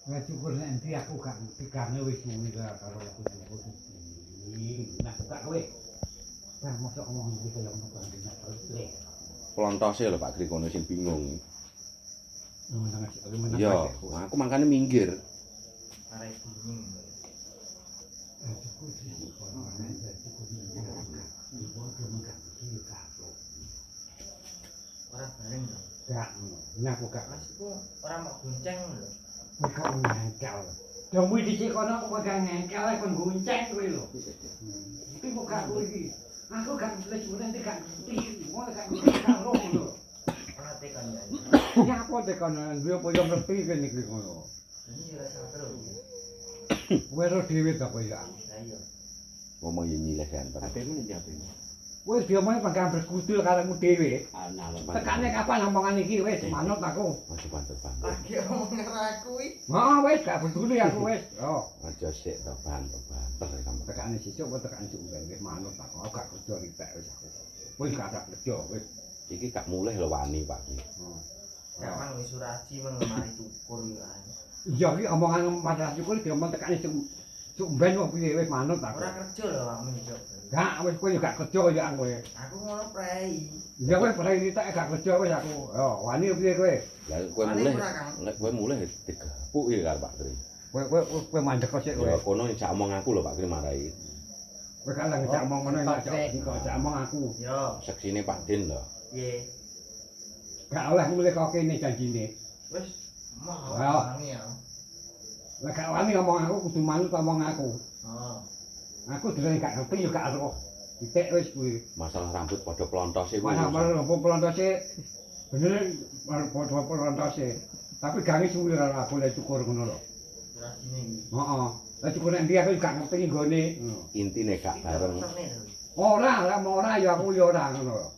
Wes syukur nek endi aku gak pikane wis suwi karo aku syukur iki. Nah, gak kowe. Nah, mosok omong iki kaya ngono kok nek terus le. Plontose lho Pak Kri kono sing bingung. Iya, Aku makane minggir. Arek bingung. Ora bareng lho. Gak, aku gak. Mas iku ora mau gonceng lho. Kok ngengkel. Dong dhisik kono kok gak ngengkel kon gonceng kowe lho. Iki kok gak kowe iki. Aku gak wis nanti gak ngerti. Mau gak ngerti karo lho. Ora tekan ya. Ya apa tekan duwe apa yo ngerti kene iki ngono. Ini ora sabar lho. Kowe ro dhewe ta kowe ya. Lah iya. Ngomong yo nyileh kan. HP-mu ndi HP-mu? Wis diomongin pangkat berkudul karemu dhewe. Tekane kapan omongan iki wis manut aku. Aja banter-banter. Lagi omong karo aku iki. Heeh wis gak peduli aku wis. Yo, Aja sik to banter-banter kamu. tekane sesuk apa tekane sumben wis manut aku. Aku gak kerja ritek wis aku. Wis gak ada kerja wis. Iki gak mulih lho wani Pak Kri. Gampang wis suraji mengemari cukur yo kan. Iya iki omongan masalah syukur diomong tekane sumben kok piye wis manut aku. Ora kerja lho awakmu iki. Gak wis kowe yo gak kerja ya kowe. Aku ngono prei. Ya kowe pernah ritek gak kerja wis aku. Yo, wani piye kowe? Lah kowe mulih. Lek kowe mulih digepuk iki karo Pak Kri. Kowe mandek kok sik kowe. Ya kono jak omong aku lho Pak Kri marai. Kowe gak lagi jak omong ngono jak omong aku. Yo, Seksine Pak Din lho. piye? Gak oleh mulih kok kene janjine. Wis mau Ayo. wangi ya. Lah gak wani ngomong aku kudu manut omong aku. Oh. Aku dhewe gak ngerti yo gak ero. Ditek wis kuwi. Masalah rambut padha plontose kuwi. Mana mana pelontose bener padha pelontose. Tapi gangi suwi karo aku lek cukur ngono lho. Surajine iki. Heeh. Lah cukur nek ndi aku gak ngerti nggone. Intine gak bareng. Ora, lah ora ya aku yo ora ngono lho.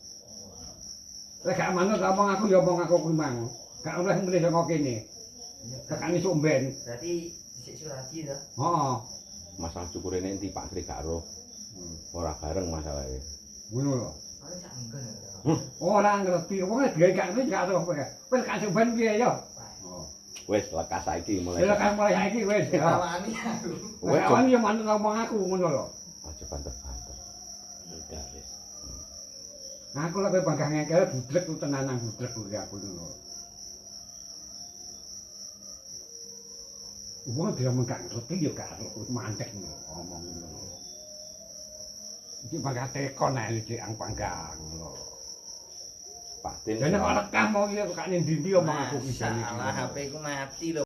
Lek gak manut omong aku yo omong aku kuwi mang. Gak oleh mulih kok kene. Tekane sumben. Berarti dhisik suraji to? Heeh. Masalah cukure nek Pak Kri gak ero. Ora bareng masalahe. Ngono lho. Paling sak engken. Ora ngerti, wong dhewe gak ngerti gak ero kowe. Wis gak sumben piye yo. Wis lekas saiki mulai. Wis kan mulai saiki wis. Wani aku. Kowe Wani yo manut omong aku ngono lho. aja banter-banter. Udah wis. Aku lek bangga ngengkel budrek ku tenanan budrek kuwi aku ngono. Wong dia gak ngerti yo gak mandek ngomong ngono. Iki bangga tekon ae iki ang panggang ngono. Pak Din. Dene kok rekam mau iki kok ning ndi omong aku iki. Salah HP ku mati lho.